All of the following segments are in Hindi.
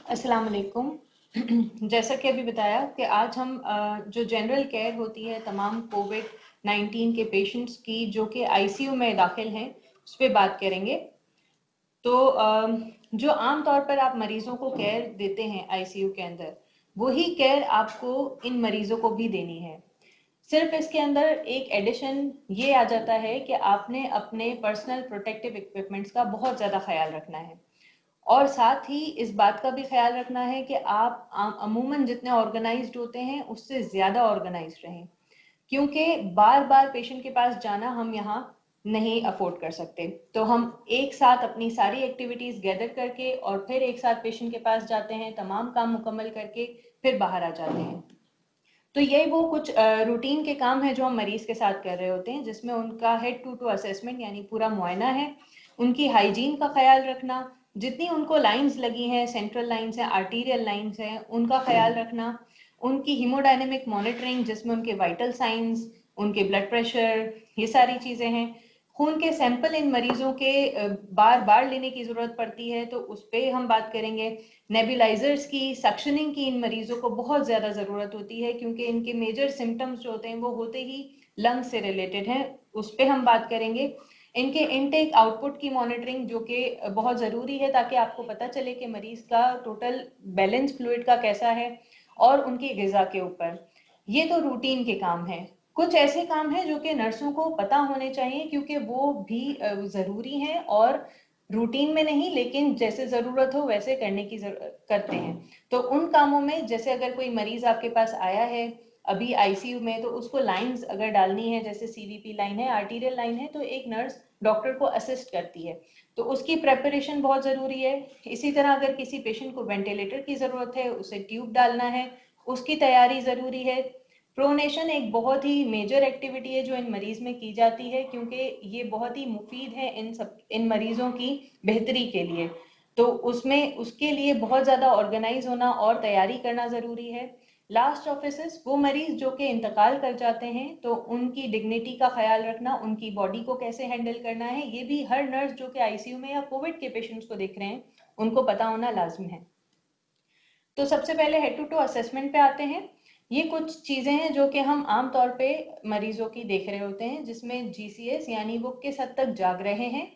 अस्सलाम वालेकुम। जैसा कि अभी बताया कि आज हम जो जनरल केयर होती है तमाम कोविड-19 के पेशेंट्स की जो कि आईसीयू में दाखिल हैं उस पर बात करेंगे। तो जो आम तौर पर आप मरीजों को केयर देते हैं आईसीयू के अंदर, वही केयर आपको इन मरीजों को भी देनी है। सिर्फ इसके अंदर एक एडिशन ये आ जाता है कि आपने अपने पर्सनल प्रोटेक्टिव इक्विपमेंट्स का बहुत ज़्यादा ख्याल रखना है और साथ ही इस बात का भी ख्याल रखना है कि आप अमूमन जितने ऑर्गेनाइज्ड होते हैं उससे ज़्यादा ऑर्गेनाइज्ड रहें, क्योंकि बार बार पेशेंट के पास जाना हम यहाँ नहीं अफोर्ड कर सकते। तो हम एक साथ अपनी सारी एक्टिविटीज़ गैदर करके और फिर एक साथ पेशेंट के पास जाते हैं, तमाम काम मुकम्मल करके फिर बाहर आ जाते हैं। तो ये वो कुछ रूटीन के काम है जो हम मरीज के साथ कर रहे होते हैं, जिसमें उनका हेड टू असेसमेंट यानी पूरा मुआयना है, उनकी हाइजीन का ख्याल रखना, जितनी उनको लाइंस लगी हैं, सेंट्रल लाइंस हैं, आर्टीरियल लाइंस हैं, उनका ख्याल रखना, उनकी हीमोडायनेमिक मॉनिटरिंग जिसमें उनके वाइटल साइंस, उनके ब्लड प्रेशर, ये सारी चीज़ें हैं। खून के सैंपल इन मरीजों के बार बार लेने की ज़रूरत पड़ती है, तो उस पर हम बात करेंगे। नेबुलाइजर्स की, सक्शनिंग की इन मरीजों को बहुत ज़्यादा ज़रूरत होती है, क्योंकि इनके मेजर सिम्टम्स जो होते हैं वो होते ही लंग से रिलेटेड हैं, उस पर हम बात करेंगे। इनके इनटेक आउटपुट की मॉनिटरिंग जो कि बहुत ज़रूरी है, ताकि आपको पता चले कि मरीज का टोटल बैलेंस फ्लूइड का कैसा है, और उनकी ग़िज़ा के ऊपर। ये तो रूटीन के काम हैं। कुछ ऐसे काम हैं जो कि नर्सों को पता होने चाहिए, क्योंकि वो भी ज़रूरी हैं और रूटीन में नहीं लेकिन जैसे ज़रूरत हो वैसे करने की करते हैं। तो उन कामों में, जैसे अगर कोई मरीज आपके पास आया है अभी आईसीयू में, तो उसको लाइंस अगर डालनी है, जैसे सीवीपी लाइन है, आर्टीरियल लाइन है, तो एक नर्स डॉक्टर को असिस्ट करती है, तो उसकी प्रेपरेशन बहुत ज़रूरी है। इसी तरह अगर किसी पेशेंट को वेंटिलेटर की ज़रूरत है, उसे ट्यूब डालना है, उसकी तैयारी ज़रूरी है। प्रोनेशन एक बहुत ही मेजर एक्टिविटी है जो इन मरीज में की जाती है, क्योंकि ये बहुत ही मुफीद है इन मरीजों की बेहतरी के लिए। तो उसमें उसके लिए बहुत ज़्यादा ऑर्गेनाइज होना और तैयारी करना ज़रूरी है। लास्ट ऑफिसर्स, वो मरीज जो कि इंतकाल कर जाते हैं, तो उनकी डिग्निटी का ख्याल रखना, उनकी बॉडी को कैसे हैंडल करना है, ये भी हर नर्स जो कि आईसीयू में या कोविड के पेशेंट्स को देख रहे हैं उनको पता होना लाजमी है। तो सबसे पहले हेड टू असेसमेंट पे आते हैं। ये कुछ चीज़ें हैं जो कि हम आम तौर पे मरीजों की देख रहे होते हैं, जिसमें जीसीएस यानी वो किस हद तक जाग रहे हैं,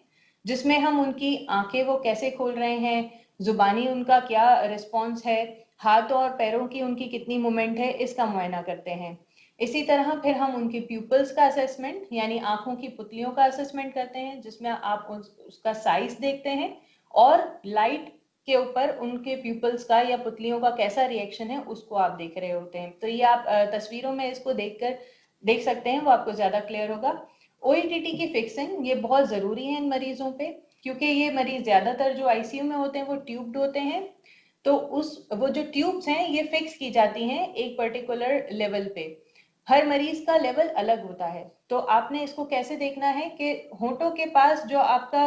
जिसमें हम उनकी आंखें वो कैसे खोल रहे हैं, जुबानी उनका क्या रिस्पॉन्स है, हाथों और पैरों की उनकी कितनी मूवमेंट है, इसका मुआयना करते हैं। इसी तरह फिर हम उनकी प्यूपल्स का असेसमेंट यानी आंखों की पुतलियों का असेसमेंट करते हैं, जिसमें आप उसका साइज देखते हैं और लाइट के ऊपर उनके प्यूपल्स का या पुतलियों का कैसा रिएक्शन है उसको आप देख रहे होते हैं। तो ये आप तस्वीरों में इसको देखकर देख सकते हैं, वो आपको ज़्यादा क्लियर होगा। ओईटीटी की फिक्सिंग ये बहुत ज़रूरी है इन मरीजों पे, क्योंकि ये मरीज ज़्यादातर जो आईसीयू में होते हैं वो ट्यूब्ड होते हैं। तो वो जो ट्यूब्स हैं ये फिक्स की जाती हैं एक पर्टिकुलर लेवल पे। हर मरीज का लेवल अलग होता है, तो आपने इसको कैसे देखना है कि होंठों के पास जो आपका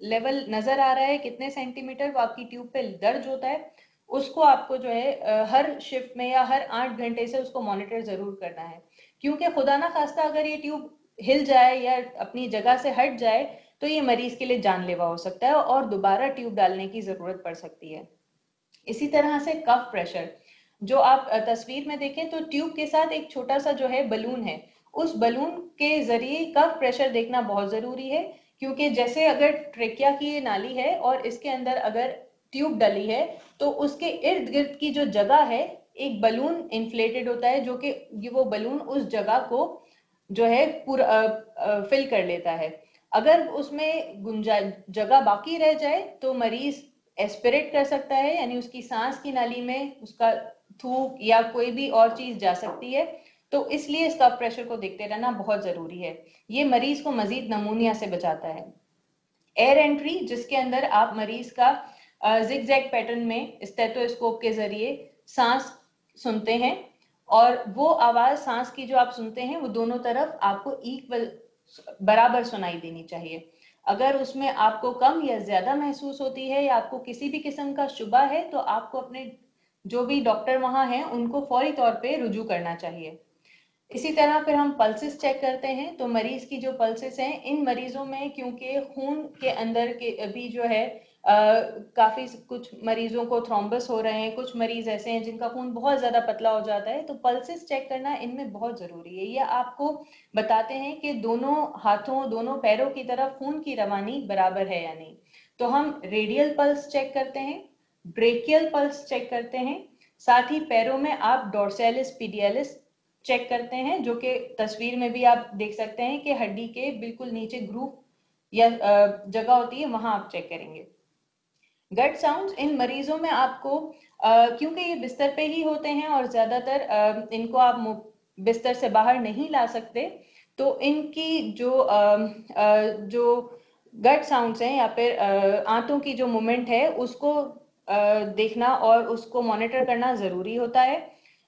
लेवल नजर आ रहा है कितने सेंटीमीटर, वो आपकी ट्यूब पे दर्ज होता है, उसको आपको जो है हर शिफ्ट में या हर 8 घंटे से उसको मॉनिटर जरूर करना है, क्योंकि खुदा ना खास्ता अगर ये ट्यूब हिल जाए या अपनी जगह से हट जाए तो ये मरीज के लिए जानलेवा हो सकता है और दोबारा ट्यूब डालने की जरूरत पड़ सकती है। इसी तरह से कफ प्रेशर, जो आप तस्वीर में देखें तो ट्यूब के साथ एक छोटा सा जो है बलून है, उस बलून के जरिए कफ प्रेशर देखना बहुत जरूरी है, क्योंकि जैसे अगर ट्रेकिया की ये नाली है और इसके अंदर अगर ट्यूब डली है, तो उसके इर्द गिर्द की जो जगह है एक बलून इन्फ्लेटेड होता है, जो कि ये वो बलून उस जगह को जो है पूरा फिल कर लेता है। अगर उसमें जगह बाकी रह जाए तो मरीज एस्पिरेट कर सकता है, यानी उसकी सांस की नाली में उसका थूक या कोई भी और चीज जा सकती है। तो इसलिए इसका प्रेशर को देखते रहना बहुत जरूरी है। ये मरीज को मजीद नमूनिया से बचाता है। एयर एंट्री, जिसके अंदर आप मरीज का जिगजैग पैटर्न में स्टेथोस्कोप के जरिए सांस सुनते हैं, और वो आवाज सांस की जो आप सुनते हैं वो दोनों तरफ आपको इक्वल बराबर सुनाई देनी चाहिए। अगर उसमें आपको कम या ज्यादा महसूस होती है या आपको किसी भी किस्म का शुबा है, तो आपको अपने जो भी डॉक्टर वहां हैं उनको फौरी तौर पे रुजू करना चाहिए। इसी तरह फिर हम पल्सेस चेक करते हैं, तो मरीज की जो पल्सेस हैं इन मरीजों में, क्योंकि खून के अंदर के भी जो है काफी कुछ मरीजों को थ्रोम्बस हो रहे हैं, कुछ मरीज ऐसे हैं जिनका खून बहुत ज्यादा पतला हो जाता है, तो पल्सेस चेक करना इनमें बहुत जरूरी है। ये आपको बताते हैं कि दोनों हाथों दोनों पैरों की तरफ खून की रवानी बराबर है या नहीं। तो हम रेडियल पल्स चेक करते हैं, ब्रेकियल पल्स चेक करते हैं, साथ ही पैरों में आप डोर्सालिस पीडियालिस चेक करते हैं, जो कि तस्वीर में भी आप देख सकते हैं कि हड्डी के बिल्कुल नीचे ग्रूव या जगह होती है, वहां आप चेक करेंगे। गट साउंड्स इन मरीजों में आपको क्योंकि ये बिस्तर पे ही होते हैं और ज्यादातर इनको आप बिस्तर से बाहर नहीं ला सकते, तो इनकी जो गट साउंड्स हैं या फिर आंतों की जो मूवमेंट है उसको देखना और उसको मॉनिटर करना जरूरी होता है।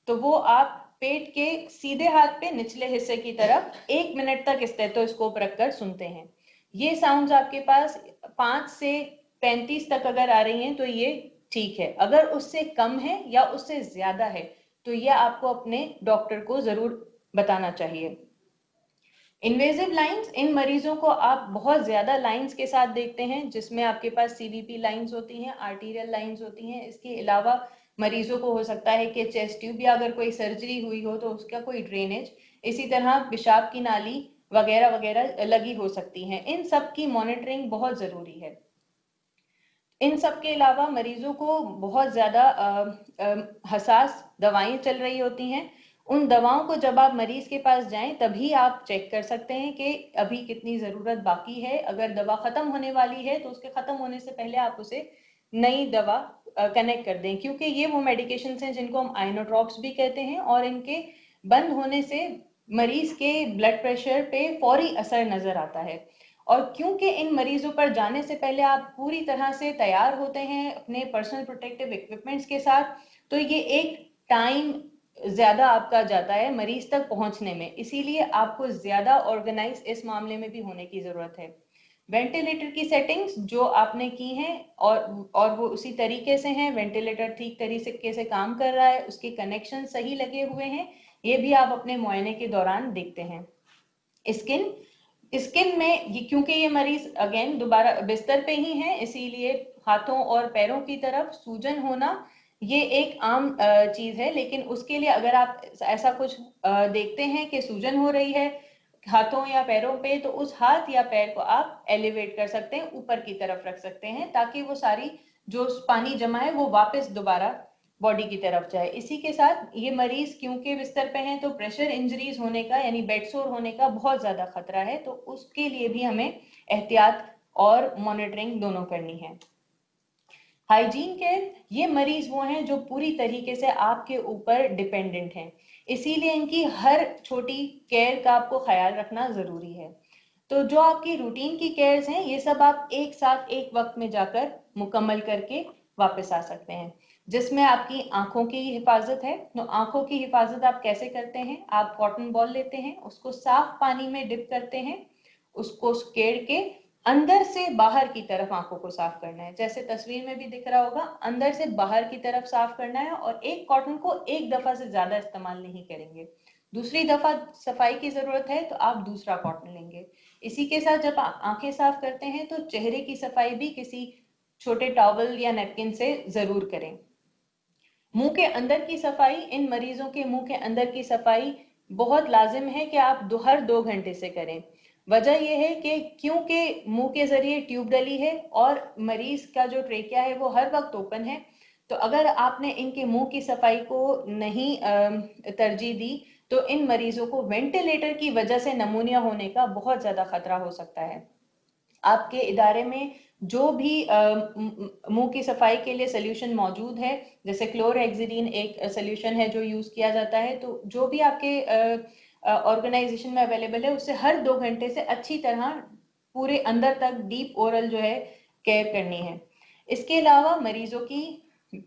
तो वो आप पेट के सीधे हाथ पे निचले हिस्से की तरफ 1 मिनट तक स्टेथोस्कोप रखकर सुनते हैं। ये साउंड्स आपके पास 5 से 35 तक अगर आ रही हैं तो ये ठीक है। अगर उससे कम है या उससे ज्यादा है तो ये आपको अपने डॉक्टर को जरूर बताना चाहिए। इन्वेजिव लाइंस इन मरीजों को आप बहुत ज्यादा लाइंस के साथ देखते हैं, जिसमें आपके पास सीवीपी लाइंस होती हैं, आर्टीरियल लाइंस होती हैं। इसके अलावा मरीजों को हो सकता है कि चेस्ट ट्यूब या अगर कोई सर्जरी हुई हो तो उसका कोई ड्रेनेज, इसी तरह पेशाब की नाली वगैरह वगैरह लगी हो सकती हैं। इन सब की मॉनिटरिंग बहुत जरूरी है। इन सब के अलावा मरीजों को बहुत ज्यादा हसास दवाएं चल रही होती हैं। उन दवाओं को जब आप मरीज के पास जाएं तभी आप चेक कर सकते हैं कि अभी कितनी जरूरत बाकी है। अगर दवा खत्म होने वाली है तो उसके खत्म होने से पहले आप उसे नई दवा कनेक्ट कर दें, क्योंकि ये वो मेडिकेशन हैं जिनको हम आइनोट्रॉप्स भी कहते हैं और इनके बंद होने से मरीज के ब्लड प्रेशर पे फौरी असर नजर आता है। और क्योंकि इन मरीजों पर जाने से पहले आप पूरी तरह से तैयार होते हैं अपने पर्सनल प्रोटेक्टिव इक्विपमेंट्स के साथ, तो ये एक टाइम ज्यादा आपका जाता है मरीज तक पहुंचने में, इसीलिए आपको ज्यादा ऑर्गेनाइज इस मामले में भी होने की जरूरत है। वेंटिलेटर की सेटिंग्स जो आपने की हैं और वो उसी तरीके से हैं, वेंटिलेटर ठीक तरीके से काम कर रहा है, उसके कनेक्शन सही लगे हुए हैं, ये भी आप अपने मुआयने के दौरान देखते हैं। स्किन स्किन में क्योंकि ये मरीज अगेन दोबारा बिस्तर पे ही हैं, इसीलिए हाथों और पैरों की तरफ सूजन होना ये एक आम चीज है। लेकिन उसके लिए अगर आप ऐसा कुछ देखते हैं कि सूजन हो रही है हाथों या पैरों पे, तो उस हाथ या पैर को आप एलिवेट कर सकते हैं, ऊपर की तरफ रख सकते हैं, ताकि वो सारी जो पानी जमा है वो वापस दोबारा बॉडी की तरफ जाए। इसी के साथ ये मरीज क्योंकि बिस्तर पे हैं तो प्रेशर इंजरीज होने का यानी बेडसोर होने का बहुत ज्यादा खतरा है, तो उसके लिए भी हमें एहतियात और मॉनिटरिंग दोनों करनी है। हाइजीन केयर, ये मरीज वो हैं जो पूरी तरीके से आपके ऊपर डिपेंडेंट हैं, इसीलिए इनकी हर छोटी केयर का आपको ख्याल रखना जरूरी है। तो जो आपकी रूटीन की केयर्स हैं ये सब आप एक साथ एक वक्त में जाकर मुकम्मल करके वापस आ सकते हैं, जिसमें आपकी आंखों की हिफाजत है। तो आंखों की हिफाजत आप कैसे करते हैं? आप कॉटन बॉल लेते हैं, उसको साफ पानी में डिप करते हैं, उसको स्केड़ के अंदर से बाहर की तरफ आंखों को साफ करना है, जैसे तस्वीर में भी दिख रहा होगा, अंदर से बाहर की तरफ साफ करना है। और एक कॉटन को एक दफा से ज्यादा इस्तेमाल नहीं करेंगे, दूसरी दफा सफाई की जरूरत है तो आप दूसरा कॉटन लेंगे। इसी के साथ जब आप आंखें साफ करते हैं तो चेहरे की सफाई भी किसी छोटे टॉवल या नैपकिन से जरूर करें। मुंह के अंदर की सफाई, इन मरीजों के मुंह के अंदर की सफाई बहुत लाजिम है कि आप हर 2 घंटे से करें। वजह यह है कि क्योंकि मुंह के जरिए ट्यूब डली है और मरीज का जो ट्रेकिया है वो हर वक्त ओपन है, तो अगर आपने इनके मुंह की सफाई को नहीं तरजीह दी तो इन मरीजों को वेंटिलेटर की वजह से नमूनिया होने का बहुत ज्यादा खतरा हो सकता है। आपके इदारे में जो भी मुंह की सफाई के लिए सोल्यूशन मौजूद है, जैसे क्लोरहेक्सिडीन एक सोल्यूशन है जो यूज किया जाता है, तो जो भी आपके ऑर्गेनाइजेशन में अवेलेबल है उससे हर 2 घंटे से अच्छी तरह पूरे अंदर तक डीप ओरल जो है केयर करनी है। इसके अलावा मरीजों की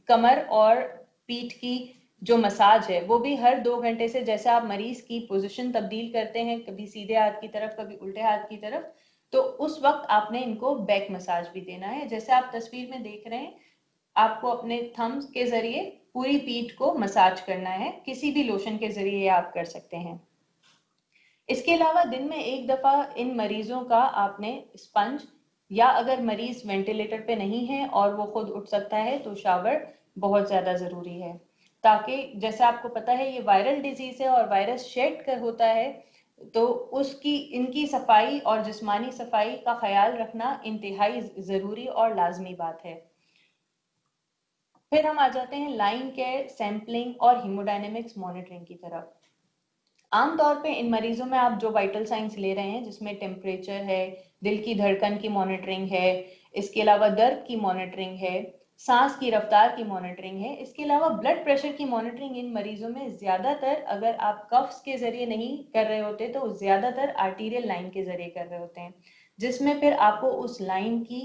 कमर और पीठ की जो मसाज है वो भी हर 2 घंटे से, जैसे आप मरीज की पोजीशन तब्दील करते हैं, कभी सीधे हाथ की तरफ कभी उल्टे हाथ की तरफ, तो उस वक्त आपने इनको बैक मसाज भी देना है। जैसे आप तस्वीर में देख रहे हैं, आपको अपने थम्स के जरिए पूरी पीठ को मसाज करना है, किसी भी लोशन के जरिए आप कर सकते हैं। इसके अलावा दिन में एक दफा इन मरीजों का आपने स्पंज या अगर मरीज वेंटिलेटर पे नहीं है और वो खुद उठ सकता है तो शावर बहुत ज़्यादा ज़रूरी है, ताकि जैसे आपको पता है ये वायरल डिजीज़ है और वायरस शेड कर होता है, तो उसकी इनकी सफाई और जिस्मानी सफाई का ख्याल रखना इंतहाई ज़रूरी और लाजमी बात है। फिर हम आ जाते हैं लाइन केयर, सैम्पलिंग और हीमोडायनेमिक्स मॉनिटरिंग की तरफ। आमतौर पे इन मरीजों में आप जो वाइटल साइंस ले रहे हैं, जिसमें टेम्परेचर है, दिल की धड़कन की मॉनिटरिंग है, इसके अलावा दर्द की मॉनिटरिंग है, सांस की रफ्तार की मॉनिटरिंग है, इसके अलावा ब्लड प्रेशर की मॉनिटरिंग इन मरीजों में ज्यादातर, अगर आप कफ्स के जरिए नहीं कर रहे होते तो ज्यादातर आर्टीरियल लाइन के जरिए कर रहे होते हैं, जिसमें फिर आपको उस लाइन की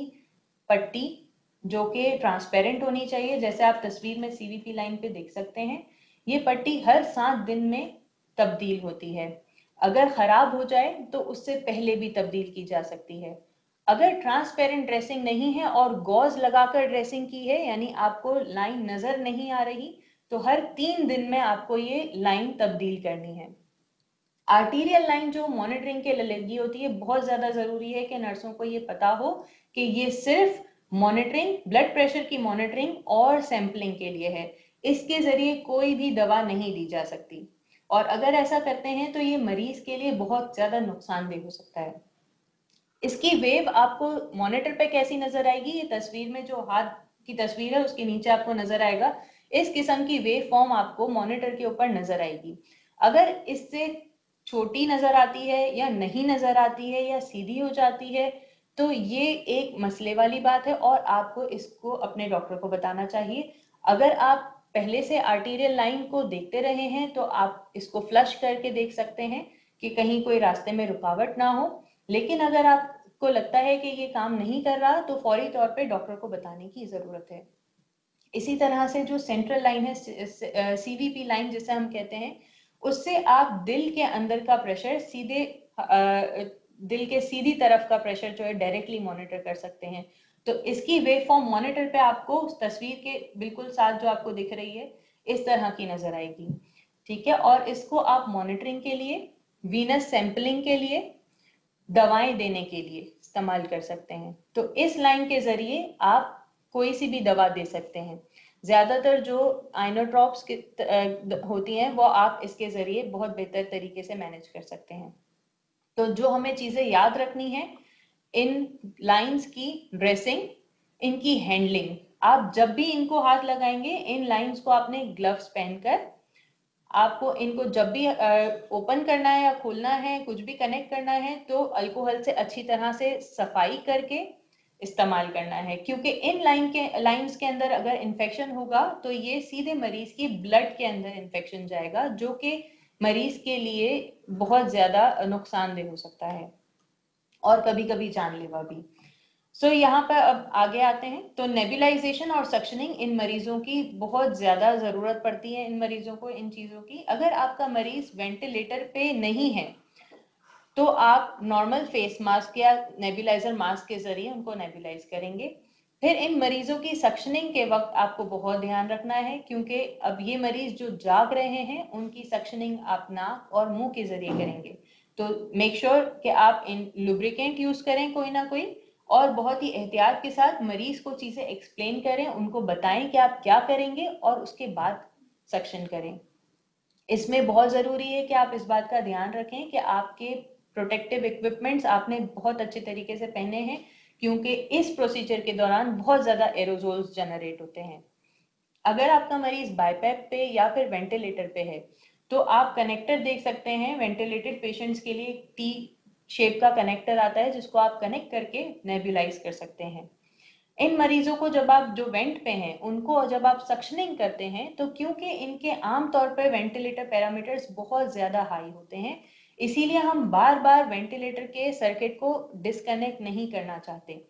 पट्टी जो कि ट्रांसपेरेंट होनी चाहिए, जैसे आप तस्वीर में सीवीपी लाइन पे देख सकते हैं, ये पट्टी हर 7 दिन में तब्दील होती है। अगर खराब हो जाए तो उससे पहले भी तब्दील की जा सकती है। अगर ट्रांसपेरेंट ड्रेसिंग नहीं है और गॉज लगाकर ड्रेसिंग की है, यानी आपको लाइन नजर नहीं आ रही, तो हर 3 दिन में आपको ये लाइन तब्दील करनी है। आर्टीरियल लाइन जो मॉनिटरिंग के लिए लगी होती है, बहुत ज्यादा जरूरी है कि नर्सों को ये पता हो कि ये सिर्फ मॉनिटरिंग, ब्लड प्रेशर की मॉनिटरिंग और सैंपलिंग के लिए है, इसके जरिए कोई भी दवा नहीं दी जा सकती, और अगर ऐसा करते हैं तो ये मरीज के लिए बहुत ज्यादा नुकसानदेह हो सकता है। इसकी वेव आपको मॉनिटर पे कैसी नजर आएगी, ये तस्वीर में जो हाथ की तस्वीर है उसके नीचे आपको नजर आएगा, इस किस्म की वेव फॉर्म आपको मॉनिटर के ऊपर नजर आएगी। अगर इससे छोटी नजर आती है या नहीं नजर आती है या सीधी हो जाती है, तो ये एक मसले वाली बात है और आपको इसको अपने डॉक्टर को बताना चाहिए। अगर आप पहले से आर्टीरियल लाइन को देखते रहे हैं तो आप इसको फ्लश करके देख सकते हैं कि कहीं कोई रास्ते में रुकावट ना हो, लेकिन अगर आपको लगता है कि ये काम नहीं कर रहा तो फौरी तौर पे डॉक्टर को बताने की जरूरत है। इसी तरह से जो सेंट्रल लाइन है, सीवीपी लाइन जिसे हम कहते हैं, उससे आप दिल के अंदर का प्रेशर सीधे दिल के सीधी तरफ का प्रेशर जो है डायरेक्टली मॉनिटर कर सकते हैं। तो इसकी वेव फॉर्म मॉनिटर पे आपको उस तस्वीर के बिल्कुल साथ जो आपको दिख रही है इस तरह की नजर आएगी, ठीक है। और इसको आप मॉनिटरिंग के लिए, वीनस सैंपलिंग के लिए, दवाएं देने के लिए इस्तेमाल कर सकते हैं। तो इस लाइन के जरिए आप कोई सी भी दवा दे सकते हैं। ज्यादातर जो आइनोट्रॉप्स होती हैं वो आप इसके जरिए बहुत बेहतर तरीके से मैनेज कर सकते हैं। तो जो हमें चीजें याद रखनी है, इन लाइंस की ड्रेसिंग, इनकी हैंडलिंग, आप जब भी इनको हाथ लगाएंगे इन लाइंस को आपने ग्लव्स पहनकर, आपको इनको जब भी ओपन करना है या खोलना है, कुछ भी कनेक्ट करना है, तो अल्कोहल से अच्छी तरह से सफाई करके इस्तेमाल करना है, क्योंकि इन लाइंस के अंदर अगर इन्फेक्शन होगा तो ये सीधे मरीज की ब्लड के अंदर इन्फेक्शन जाएगा, जो कि मरीज के लिए बहुत ज्यादा नुकसानदेह हो सकता है और कभी कभी जानलेवा भी। यहाँ पर अब आगे आते हैं, तो नेबुलाइजेशन और सक्शनिंग इन मरीजों की बहुत ज्यादा जरूरत पड़ती है, इन मरीजों को इन चीजों की। अगर आपका मरीज वेंटिलेटर पे नहीं है तो आप नॉर्मल फेस मास्क या नेबुलाइजर मास्क के जरिए उनको नेबुलाइज करेंगे। फिर इन मरीजों की सक्शनिंग के वक्त आपको बहुत ध्यान रखना है, क्योंकि अब ये मरीज जो जाग रहे हैं उनकी सक्शनिंग आप नाक और मुंह के जरिए करेंगे। तो मेक श्योर कि आप इन लुब्रिकेंट यूज करें कोई ना कोई, और बहुत ही एहतियात के साथ मरीज को चीजें एक्सप्लेन करें, उनको बताएं कि आप क्या करेंगे और उसके बाद सक्शन करें। इसमें बहुत जरूरी है कि आप इस बात का ध्यान रखें कि आपके प्रोटेक्टिव इक्विपमेंट्स आपने बहुत अच्छे तरीके से पहने हैं, क्योंकि इस प्रोसीजर के दौरान बहुत ज्यादा एरोजोल्स जनरेट होते हैं। अगर आपका मरीज बाईपैप पे या फिर वेंटिलेटर पे है तो आप कनेक्टर देख सकते हैं, वेंटिलेटेड पेशेंट्स के लिए टी शेप का कनेक्टर आता है जिसको आप कनेक्ट करके नेबुलाइज कर सकते हैं। इन मरीजों को जब आप जो वेंट पे हैं उनको जब आप सक्शनिंग करते हैं, तो क्योंकि इनके आमतौर पर वेंटिलेटर पैरामीटर्स बहुत ज्यादा हाई होते हैं, इसीलिए हम बार बार वेंटिलेटर के सर्किट को डिस्कनेक्ट नहीं करना चाहते।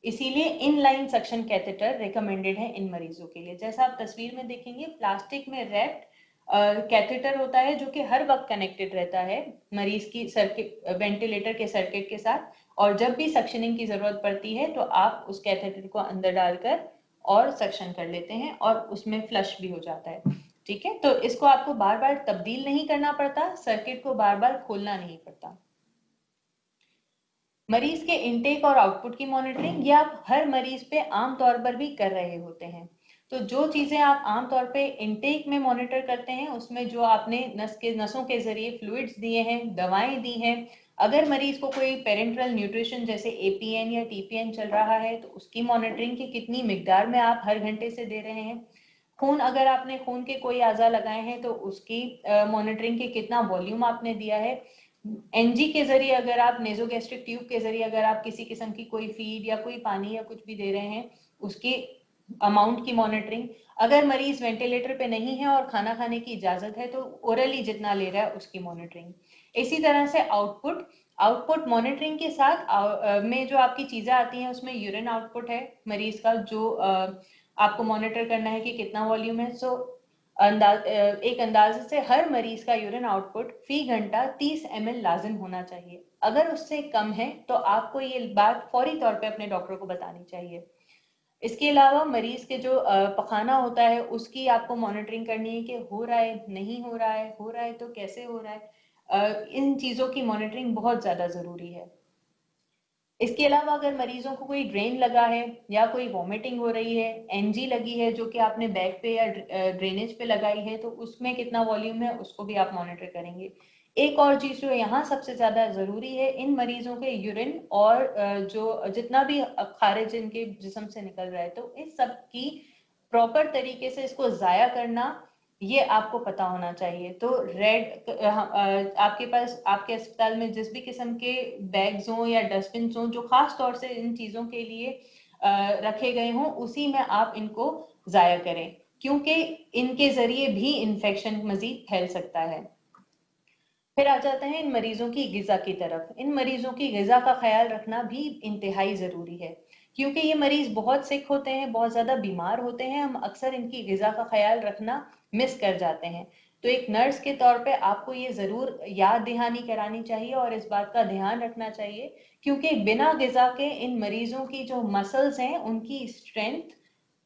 इसीलिए इनलाइन सक्शन कैथेटर रिकमेंडेड है इन मरीजों के लिए। जैसा आप तस्वीर में देखेंगे, प्लास्टिक में रैप्ड कैथेटर होता है जो कि हर वक्त कनेक्टेड रहता है मरीज की सर्किट, वेंटिलेटर के सर्किट के साथ, और जब भी सक्शनिंग की जरूरत पड़ती है तो आप उस कैथेटर को अंदर डालकर और सक्शन कर लेते हैं और उसमें फ्लश भी हो जाता है, ठीक है। तो इसको आपको बार बार तब्दील नहीं करना पड़ता, सर्किट को बार बार खोलना नहीं पड़ता। मरीज के इनटेक और आउटपुट की मॉनिटरिंग, ये आप हर मरीज पे आम तौर पर भी कर रहे होते हैं। तो जो चीजें आप आम तौर पे इनटेक में मॉनिटर करते हैं, उसमें जो आपने नसों के जरिए फ्लूइड्स दिए हैं, दवाएं दी हैं, अगर मरीज को कोई पेरेंट्रल न्यूट्रिशन जैसे एपीएन या टीपीएन चल रहा है तो उसकी मॉनिटरिंग की कितनी मिकदार में आप हर घंटे से दे रहे हैं। खून, अगर आपने खून के कोई आज़ा लगाए हैं तो उसकी मॉनिटरिंग के कितना वॉल्यूम आपने दिया है। एनजी के जरिए, अगर आप नेजोगैस्ट्रिक ट्यूब के जरिए अगर आप किसी किस्म की कोई फीड या कोई पानी या कुछ भी दे रहे हैं, उसकी अमाउंट की मॉनिटरिंग। अगर मरीज वेंटिलेटर पे नहीं है और खाना खाने की इजाजत है तो ओरली जितना ले रहा है उसकी मॉनिटरिंग। इसी तरह से आउटपुट मॉनिटरिंग के साथ में जो आपकी चीजें आती हैं उसमें यूरिन आउटपुट है मरीज का, जो आपको मॉनिटर करना है कि कितना वॉल्यूम है। सो एक अंदाजे से हर मरीज का यूरिन आउटपुट फी घंटा 30 ml लाजिम होना चाहिए। अगर उससे कम है तो आपको ये बात फौरी तौर पे अपने डॉक्टर को बतानी चाहिए। इसके अलावा मरीज के जो पखाना होता है उसकी आपको मॉनिटरिंग करनी है कि हो रहा है, नहीं हो रहा है, हो रहा है तो कैसे हो रहा है। इन चीज़ों की मॉनिटरिंग बहुत ज़्यादा ज़रूरी है। इसके अलावा अगर मरीजों को कोई ड्रेन लगा है या कोई वॉमिटिंग हो रही है, एनजी लगी है जो कि आपने बैक पे या ड्रेनेज पे लगाई है, तो उसमें कितना वॉल्यूम है उसको भी आप मॉनिटर करेंगे। एक और चीज जो यहाँ सबसे ज्यादा जरूरी है, इन मरीजों के यूरिन और जो जितना भी खारिज इनके जिस्म से निकल रहा है, तो इस सब की प्रॉपर तरीके से इसको जाया करना, ये आपको पता होना चाहिए। तो आपके पास आपके अस्पताल में जिस भी किस्म के बैग्स हों या डस्टबिन हों जो खास तौर से इन चीज़ों के लिए रखे गए हों, उसी में आप इनको ज़ाया करें, क्योंकि इनके ज़रिए भी इन्फेक्शन मज़ीद फैल सकता है। फिर आ जाते हैं इन मरीजों की ग़िज़ा की तरफ। इन मरीजों की ग़िज़ा का ख्याल रखना भी इंतहाई ज़रूरी है, क्योंकि ये मरीज बहुत सिक होते हैं, बहुत ज़्यादा बीमार होते हैं। हम अक्सर इनकी ग़िज़ा का ख्याल रखना मिस कर जाते हैं। तो एक नर्स के तौर पे आपको ये ज़रूर याद दहानी करानी चाहिए और इस बात का ध्यान रखना चाहिए, क्योंकि बिना ग़िज़ा के इन मरीजों की जो मसल्स हैं उनकी स्ट्रेंथ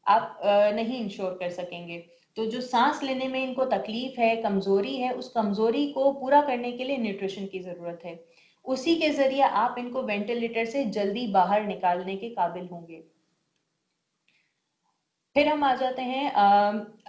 आप नहीं इंश्योर कर सकेंगे। तो जो सांस लेने में इनको तकलीफ है, कमजोरी है, उस कमजोरी को पूरा करने के लिए न्यूट्रिशन की जरूरत है। उसी के जरिए आप इनको वेंटिलेटर से जल्दी बाहर निकालने के काबिल होंगे। फिर हम आ जाते हैं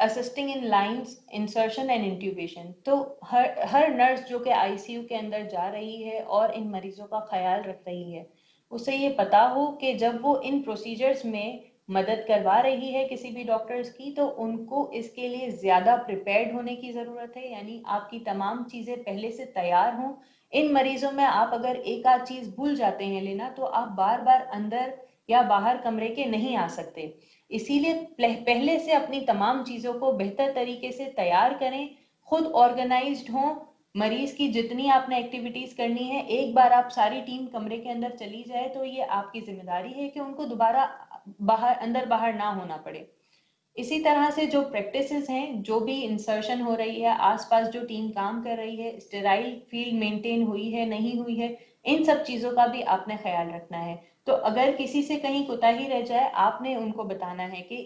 assisting in lines insertion and intubation. तो हर नर्स जो कि आईसीयू के अंदर जा रही है और इन मरीजों का ख्याल रख रही है, उसे ये पता हो कि जब वो इन प्रोसीजर्स में मदद करवा रही है किसी भी डॉक्टर्स की, तो उनको इसके लिए ज़्यादा प्रिपेयर्ड होने की ज़रूरत है, यानी आपकी तमाम चीज़ें पहले से तैयार हों। इन मरीजों में आप अगर एक आध चीज़ भूल जाते हैं लेना, तो आप बार बार अंदर या बाहर कमरे के नहीं आ सकते। इसीलिए पहले से अपनी तमाम चीज़ों को बेहतर तरीके से तैयार करें, खुद ऑर्गेनाइज्ड हों। मरीज की जितनी आपने एक्टिविटीज़ करनी है, एक बार आप सारी टीम कमरे के अंदर चली जाए तो ये आपकी जिम्मेदारी है कि उनको दोबारा अंदर बाहर ना होना पड़े। इसी तरह से जो प्रैक्टिसेस हैं, जो भी इंसर्शन हो रही है, आसपास जो टीम काम कर रही है, स्टेराइल फील्ड मेंटेन हुई है नहीं हुई है, इन सब चीज़ों का भी आपने ख्याल रखना है। तो अगर किसी से कहीं कोताही रह जाए, आपने उनको बताना है कि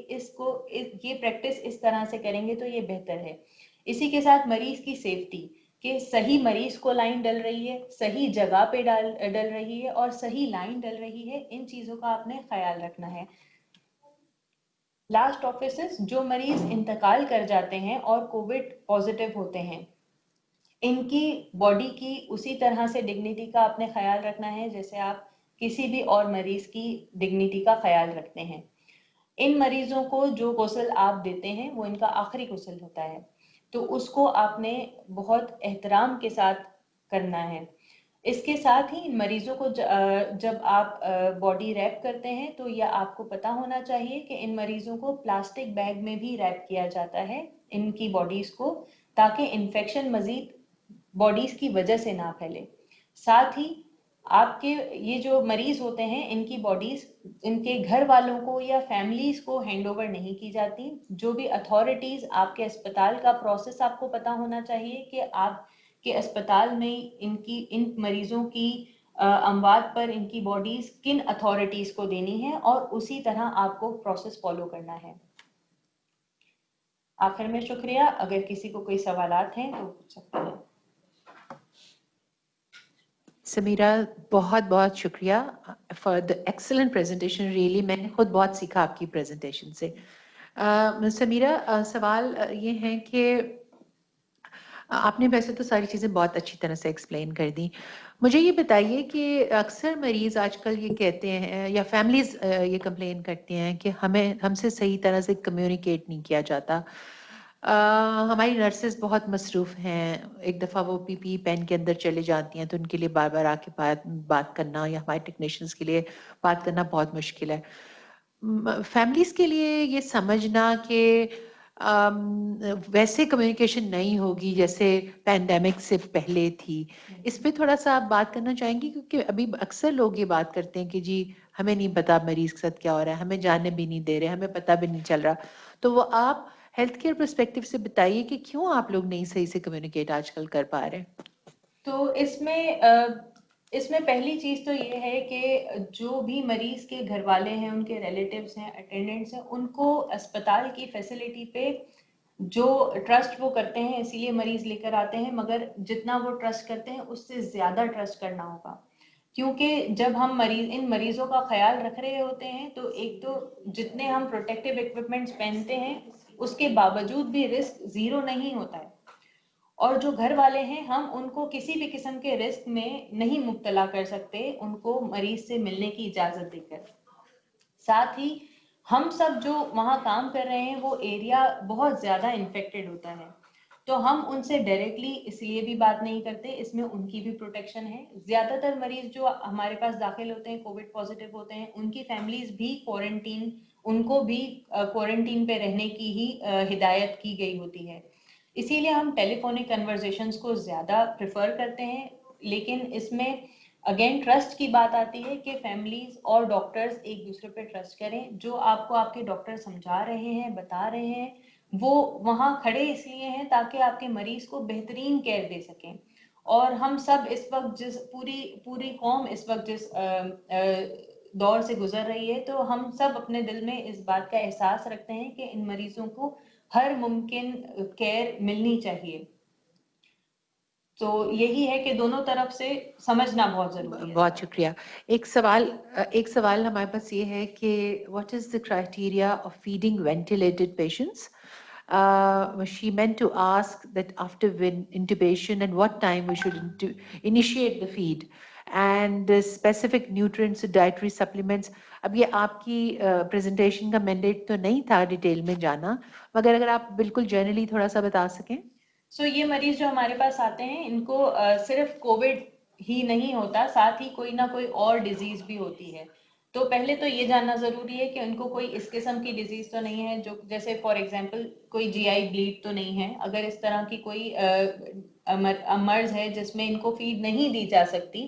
ये प्रैक्टिस इस तरह से करेंगे तो ये बेहतर है। इसी के साथ मरीज की सेफ्टी, कि सही मरीज को लाइन डल रही है, सही जगह पे डल रही है और सही लाइन डल रही है, इन चीज़ों का आपने ख्याल रखना है। लास्ट ऑफिसेस, जो मरीज इंतकाल कर जाते हैं और कोविड पॉजिटिव होते हैं, इनकी बॉडी की उसी तरह से डिग्निटी का आपने ख्याल रखना है जैसे आप किसी भी और मरीज की डिग्निटी का ख्याल रखते हैं। इन मरीजों को जो गुस्ल आप देते हैं वो इनका आखिरी गुस्ल होता है, तो उसको आपने बहुत एहतराम के साथ करना है। इसके साथ ही इन मरीजों को जब आप बॉडी रैप करते हैं तो यह आपको पता होना चाहिए कि इन मरीजों को प्लास्टिक बैग में भी रैप किया जाता है इनकी बॉडीज को, ताकि इन्फेक्शन मजीद बॉडीज की वजह से ना फैले। साथ ही आपके ये जो मरीज होते हैं, इनकी बॉडीज इनके घर वालों को या फैमिलीज को हैंड ओवर नहीं की जाती। जो भी अथॉरिटीज, आपके अस्पताल का प्रोसेस आपको पता होना चाहिए कि आप के अस्पताल में इन मरीजों की अमवात पर इनकी बॉडीज किन अथॉरिटीज को देनी है और उसी तरह आपको प्रोसेस फॉलो करना है। आखिर में शुक्रिया। अगर किसी को कोई सवालात हैं तो पूछ सकते हैं। समीरा, बहुत बहुत शुक्रिया for the excellent presentation. Really मैंने खुद बहुत सीखा आपकी प्रेजेंटेशन से। समीरा, सवाल ये है कि आपने वैसे तो सारी चीज़ें बहुत अच्छी तरह से एक्सप्लेन कर दी। मुझे ये बताइए कि अक्सर मरीज़ आजकल ये कहते हैं या फैमिलीज़ ये कंप्लेन करती हैं कि हमसे सही तरह से कम्युनिकेट नहीं किया जाता। हमारी नर्सेस बहुत मसरूफ़ हैं, एक दफ़ा वो पीपीई पेन के अंदर चले जाती हैं तो उनके लिए बार-बार आके बात करना या हमारे टेक्नीशियंस के लिए बात करना बहुत मुश्किल है। फैमिलीज़ के लिए ये समझना कि वैसे कम्युनिकेशन नहीं होगी जैसे पैंडेमिक से पहले थी, इस पे थोड़ा-सा आप बात करना चाहेंगी? क्योंकि अभी अक्सर लोग ये बात करते हैं कि जी, हमें नहीं पता मरीज़ के साथ क्या हो रहा है, हमें जानने भी नहीं दे रहे, हमें पता भी नहीं चल रहा। तो वो आप हेल्थ केयर पर्सपेक्टिव से बताइए कि क्यों आप लोग नहीं सही से कम्युनिकेट आजकल कर पा रहे हैं? तो इसमें पहली चीज़ तो ये है कि जो भी मरीज़ के घर वाले हैं, उनके रिलेटिव्स हैं, अटेंडेंट्स हैं, उनको अस्पताल की फैसिलिटी पे जो ट्रस्ट वो करते हैं, इसीलिए मरीज़ लेकर आते हैं, मगर जितना वो ट्रस्ट करते हैं उससे ज़्यादा ट्रस्ट करना होगा। क्योंकि जब हम इन मरीज़ों का ख्याल रख रहे होते हैं तो एक तो जितने हम प्रोटेक्टिव इक्विपमेंट्स पहनते हैं उसके बावजूद भी रिस्क ज़ीरो नहीं होता है, और जो घर वाले हैं हम उनको किसी भी किस्म के रिस्क में नहीं मुब्तला कर सकते उनको मरीज से मिलने की इजाज़त देकर। साथ ही हम सब जो वहाँ काम कर रहे हैं वो एरिया बहुत ज़्यादा इन्फेक्टेड होता है, तो हम उनसे डायरेक्टली इसलिए भी बात नहीं करते, इसमें उनकी भी प्रोटेक्शन है। ज़्यादातर मरीज जो हमारे पास दाखिल होते हैं कोविड पॉजिटिव होते हैं, उनकी फैमिलीज भी क्वारंटीन, उनको भी क्वारंटीन पे रहने की ही हिदायत की गई होती है। इसीलिए हम टेलीफोनिक कन्वर्जेशंस को ज़्यादा प्रेफर करते हैं। लेकिन इसमें अगेन ट्रस्ट की बात आती है कि फैमिलीज और डॉक्टर्स एक दूसरे पे ट्रस्ट करें। जो आपको आपके डॉक्टर समझा रहे हैं, बता रहे हैं, वो वहाँ खड़े इसलिए हैं ताकि आपके मरीज को बेहतरीन केयर दे सकें। और हम सब इस वक्त जिस पूरी पूरी कौम इस वक्त जिस दौर से गुजर रही है, तो हम सब अपने दिल में इस बात का एहसास रखते हैं कि इन मरीजों को हर मुमकिन केयर मिलनी चाहिए। तो यही है कि दोनों तरफ से समझना बहुत जरूरी है इस बहुत बात को। शुक्रिया। एक सवाल हमारे पास ये है कि what is the criteria of feeding ventilated patients? She meant to ask that after intubation and what time we should initiate the feed and the specific nutrients and dietary supplements. अब ये आपकी प्रेजेंटेशन का मैंडेट तो नहीं था डिटेल में जाना, मगर अगर आप बिल्कुल जनरली थोड़ा सा बता सकें। ये मरीज जो हमारे पास आते हैं इनको सिर्फ कोविड ही नहीं होता, साथ ही कोई ना कोई और डिजीज भी होती है। तो पहले तो ये जानना जरूरी है कि उनको कोई इस किस्म की डिजीज तो नहीं है, जो जैसे फॉर एग्जांपल कोई जीआई ब्लीड तो नहीं है। अगर इस तरह की कोई मर्ज है जिसमें इनको फीड नहीं दी जा सकती,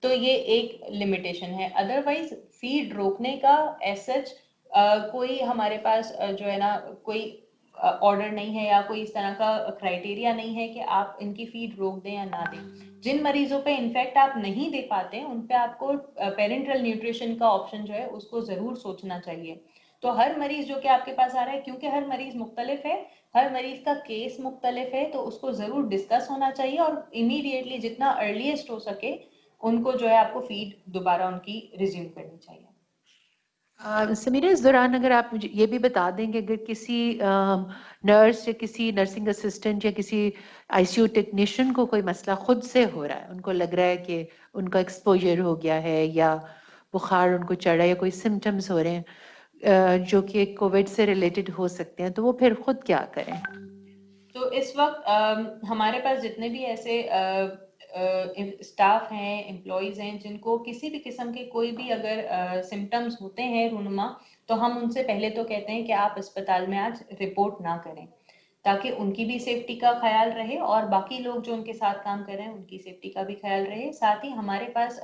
तो ये एक लिमिटेशन है। अदरवाइज फीड रोकने का एज कोई हमारे पास जो है ना कोई ऑर्डर नहीं है या कोई इस तरह का क्राइटेरिया नहीं है कि आप इनकी फीड रोक दें या ना दें। जिन मरीजों पे इनफैक्ट आप नहीं दे पाते उन पे आपको पेरेंटल न्यूट्रिशन का ऑप्शन जो है उसको जरूर सोचना चाहिए। तो हर मरीज जो कि आपके पास आ रहा है, क्योंकि हर मरीज मुख्तलिफ है, हर मरीज का केस मुख्तलिफ है, तो उसको जरूर डिस्कस होना चाहिए और इमीडिएटली जितना अर्लीस्ट हो सके उनको जो है आपको फीड दोबारा उनकी रिज्यूम करनी चाहिए। समीरा, इस दौरान अगर आप मुझे ये भी बता दें कि अगर किसी नर्स या किसी नर्सिंग असिस्टेंट या किसी आईसीयू टेक्नीशियन को कोई मसला खुद से हो रहा है, उनको लग रहा है कि उनका एक्सपोजर हो गया है या बुखार उनको चढ़ा है या कोई सिम्टम्स हो रहे हैं जो कि कोविड से रिलेटेड हो सकते हैं, तो वो फिर खुद क्या करें? तो इस वक्त हमारे पास जितने भी ऐसे स्टाफ हैं, एम्प्लॉयज़ हैं, जिनको किसी भी किस्म के कोई भी अगर सिम्टम्स होते हैं रूनुमा, तो हम उनसे पहले तो कहते हैं कि आप अस्पताल में आज रिपोर्ट ना करें, ताकि उनकी भी सेफ्टी का ख्याल रहे और बाकी लोग जो उनके साथ काम कर रहे हैं उनकी सेफ्टी का भी ख्याल रहे। साथ ही हमारे पास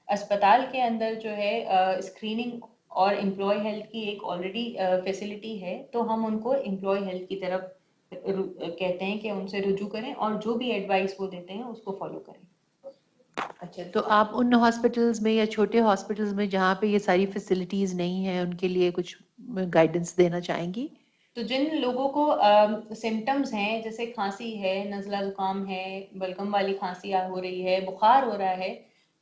अस्पताल के अंदर जो है स्क्रीनिंग और एम्प्लॉय हेल्थ की एक ऑलरेडी फैसिलिटी है, तो हम उनको एम्प्लॉय हेल्थ की तरफ कहते हैं कि उनसे रुजू करें और जो भी एडवाइस वो देते हैं उसको फॉलो करें। अच्छा, तो आप उन हॉस्पिटल्स में या छोटे हॉस्पिटल्स में जहाँ पे ये सारी फैसिलिटीज नहीं है, उनके लिए कुछ गाइडेंस देना चाहेंगी? तो जिन लोगों को सिम्टम्स हैं, जैसे खांसी है, नज़ला ज़ुकाम है, बलगम वाली खांसी हो रही है, बुखार हो रहा है,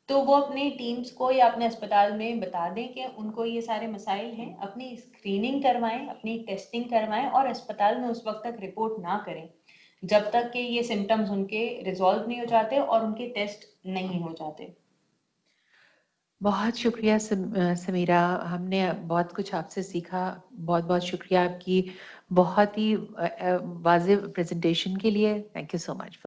तो वो अपनी टीम्स को या अपने अस्पताल में बता दें कि उनको ये सारे मसाइल हैं, अपनी स्क्रीनिंग करवाएं, अपनी टेस्टिंग करवाएं और अस्पताल में उस वक्त तक रिपोर्ट ना करें जब तक कि ये सिम्टम्स उनके रिजॉल्व नहीं हो जाते और उनके टेस्ट नहीं हो जाते। बहुत शुक्रिया समीरा, हमने बहुत कुछ आपसे सीखा। बहुत बहुत शुक्रिया आपकी बहुत ही वाज़ेह प्रेजेंटेशन के लिए। Thank you so much.